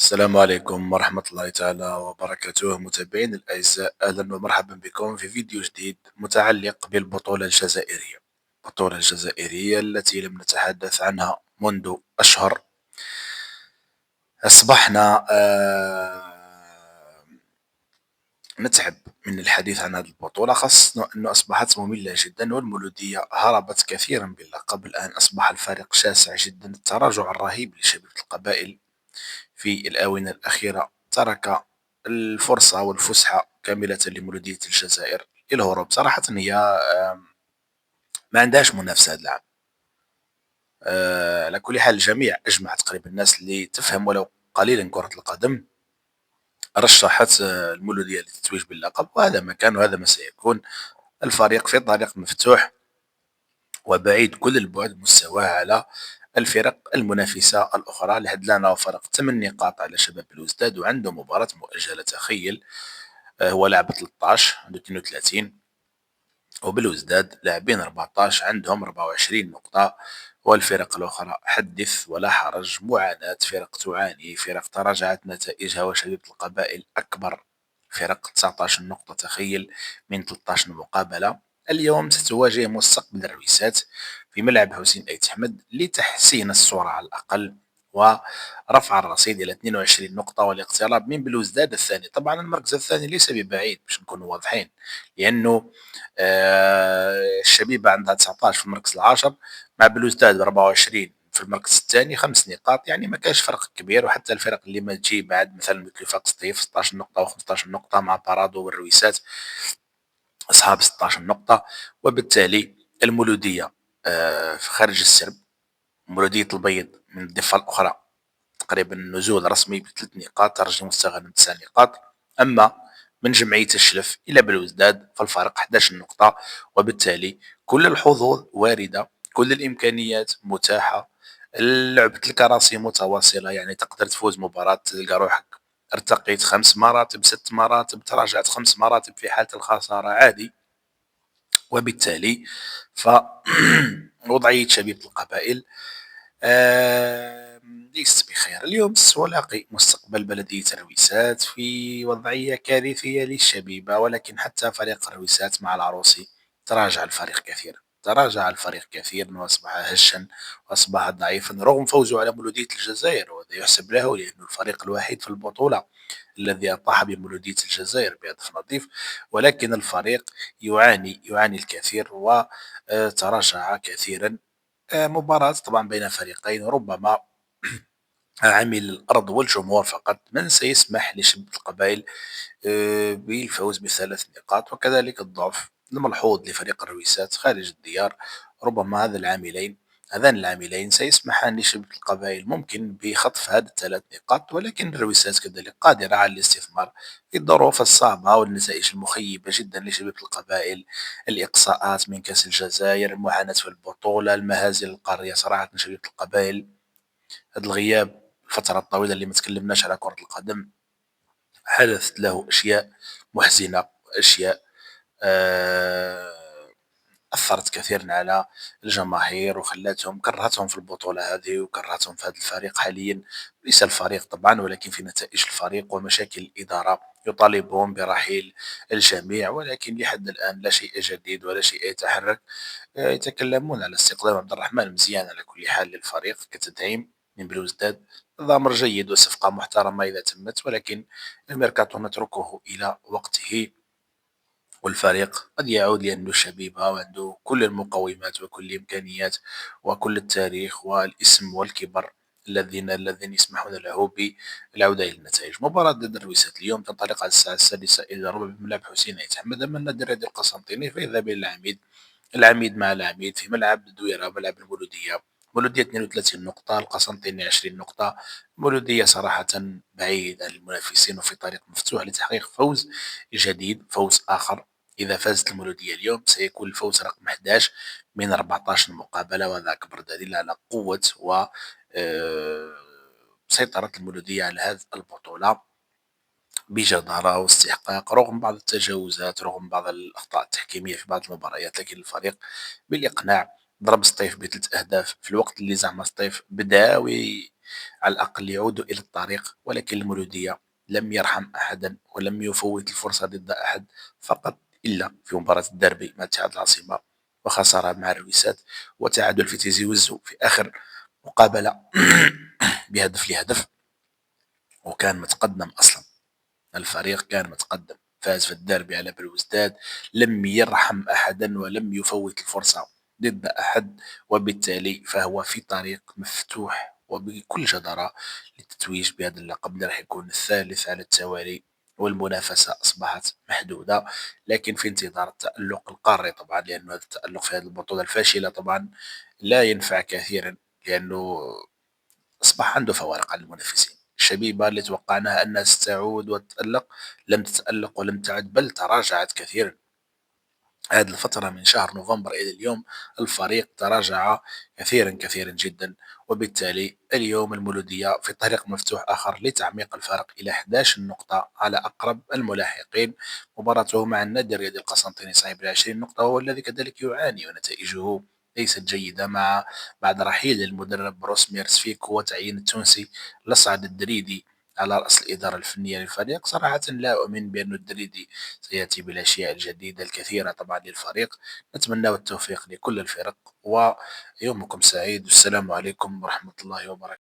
السلام عليكم ورحمة الله تعالى وبركاته متابعين الأعزاء، أهلا ومرحبا بكم في فيديو جديد متعلق بالبطولة الجزائرية. البطولة الجزائرية التي لم نتحدث عنها منذ أشهر. أصبحنا نتعب من الحديث عن هذه البطولة، خاصة أنه أصبحت مملة جدا والمولودية هربت كثيرا باللقب. الآن أصبح الفريق شاسع جدا، التراجع الرهيب لشبيبة القبائل في الآونة الأخيرة ترك الفرصة والفسحة كاملة لمولودية الجزائر للهروب. صراحة هي ما عندهاش منافسة هذا العام. على كل حال الجميع أجمع، تقريبا الناس اللي تفهم ولو قليلا كرة القدم رشحت المولودية للتتويج باللقب، وهذا ما كان وهذا ما سيكون. الفريق في طريق مفتوح وبعيد كل البعد مستواه على الفرق المنافسة الأخرى. لحد الآن له فرق 8 نقاط على شباب بلوزداد، وعنده مباراة مؤجلة. تخيل، هو لاعب 13 عنده 32، وبلوزداد لاعبين 14 عندهم 24 نقطة. والفرق الأخرى حدث ولا حرج، معاناة، فرق تعاني، فرق تراجعت نتائجها. وشبيبة القبائل أكبر فرق 19 نقطة، تخيل، من 13 مقابلة. اليوم ستواجه مستقبل الرويسات في ملعب حسين أيت أحمد لتحسين الصورة على الأقل، ورفع الرصيد إلى 22 نقطة والاقتراب من بلوزداد الثاني. طبعا المركز الثاني ليس ببعيد باش نكونوا واضحين، لأنه الشبيبة عندها 19 في المركز العاشر، مع بلوزداد 24 في المركز الثاني 5 نقاط. يعني ما كاش فرق كبير. وحتى الفرق اللي ما تجي بعد مثلا مثل وفاق سطيف 16 نقطة و15 نقطة، مع بارادو والرويسات أصحاب 16 نقطة. وبالتالي المولودية في خارج السرب. مولودية البيض من الضفة الأخرى تقريبا نزول رسمي ب3 نقاط، ترجي مستغرب 9 نقاط. أما من جمعية الشلف إلى بلوزداد فالفارق 11 نقطة. وبالتالي كل الحظوظ واردة، كل الإمكانيات متاحة. لعبة الكراسي متواصلة، يعني تقدر تفوز مباراة تلقى روحك ارتقيت 5 مراتب 6 مراتب، تراجعت 5 مراتب في حالة الخسارة عادي. وبالتالي فوضعية شبيبة القبائل ليست بخير. اليوم السولاقي مستقبل بلدية الرويسات في وضعية كارثية للشبيبة، ولكن حتى فريق الرويسات مع العروسي تراجع الفريق كثيرا وأصبح هشا وأصبح ضعيفا رغم فوزه على مولودية الجزائر، وهذا يحسب له لأنه الفريق الوحيد في البطولة الذي أطاح بمولودية الجزائر بهدف نظيف. ولكن الفريق يعاني الكثير وتراجع كثيرا. مباراة طبعا بين فريقين، ربما عامل الأرض والجمهور فقط من سيسمح لشباب القبائل بالفوز ب3 نقاط، وكذلك الضعف الملحوظ لفريق الرويسات خارج الديار. ربما هذان العاملين سيسمحان لشباب القبائل ممكن بخطف هذه ال3 نقاط، ولكن الرويسات كذلك قادرة على الاستثمار في الظروف الصعبة والنتائج المخيبة جدا لشباب القبائل. الإقصاءات من كأس الجزائر، المعاناة في البطولة، المهازل القارية. صراحة شباب القبائل هذا الغياب الفترة الطويلة اللي ما تكلمناش على كرة القدم حدثت له أشياء محزنة، أشياء آه، أثرت كثيرا على الجماهير وخلتهم كرهتهم في البطولة هذه وكرهتهم في هذا الفريق حاليا. ليس الفريق طبعا، ولكن في نتائج الفريق ومشاكل الإدارة يطالبون برحيل الجميع، ولكن لحد الآن لا شيء جديد ولا شيء يتحرك. يتكلمون على استقدام عبد الرحمن مزيان على كل حال للفريق كتدعيم من بلوزداد. هذا أمر جيد وصفقة محترمة إذا تمت، ولكن الميركاتو نتركه إلى وقته، والفريق قد يعود لأنه شبيبة وعنده كل المقومات وكل الإمكانيات وكل التاريخ والاسم والكبر الذين يسمحون له بالعودة إلى النتائج. مباراة ضد الرويسات اليوم تنطلق على الساعة 6 إلى ربع بملعب حسين يتحمد. أما النادي الرياضي القسنطيني فيذهب إلى العميد، العميد مع العميد في ملعب الدويرة ملعب المولودية. المولودية 32 نقطة، القسنطيني 20 نقطة. المولودية صراحة بعيد عن المنافسين وفي طريق مفتوح لتحقيق فوز جديد، فوز آخر. إذا فازت المولودية اليوم سيكون الفوز رقم 11 من 14 مقابلة، وهذا أكبر دليل على قوة و سيطرة المولودية على هذه البطولة بجدارة واستحقاق رغم بعض التجاوزات، رغم بعض الأخطاء التحكيمية في بعض المباريات. لكن الفريق بالإقناع ضرب سطيف ب3 أهداف في الوقت اللي زعما سطيف بدا على الأقل يعودوا إلى الطريق، ولكن المولودية لم يرحم أحدا ولم يفوت الفرصة ضد أحد، فقط إلا في مباراة الديربي مع اتحاد العاصمة وخسارة مع الرويسات، وتعادل في تيزي وزو في آخر مقابلة بهدف لهدف، وكان متقدم أصلا. الفريق كان متقدم، فاز في الديربي على بلوزداد، لم يرحم أحدا ولم يفوت الفرصة ضد أحد، وبالتالي فهو في طريق مفتوح وبكل جدارة للتتويج بهذا اللقب، راح يكون الثالث على التوالي، والمنافسة أصبحت محدودة. لكن في انتظار التألق القاري طبعا، لأن هذا التألق في هذه البطولة الفاشلة طبعا لا ينفع كثيرا، لأنه أصبح عنده فوارق على المنافسين. الشبيبة اللي توقعناها أنها ستعود وتتألق لم تتألق ولم تعد، بل تراجعت كثيرا. هذه الفترة من شهر نوفمبر إلى اليوم الفريق تراجع كثيرا كثيرا جدا، وبالتالي اليوم المولودية في طريق مفتوح آخر لتعميق الفارق إلى 11 نقطة على أقرب الملاحقين. مباراته مع النادي الرياضي القسنطيني صاحب 20 نقطة، وهو الذي كذلك يعاني ونتائجه ليست جيدة مع بعد رحيل المدرب بروس ميرسفيك وتعيين التونسي لصعد الدريدي على رأس الإدارة الفنية للفريق. صراحة لا أؤمن بأن الدريدي سيأتي بالأشياء الجديدة الكثيرة طبعا للفريق. نتمنى التوفيق لكل الفرق، ويومكم سعيد، والسلام عليكم ورحمة الله وبركاته.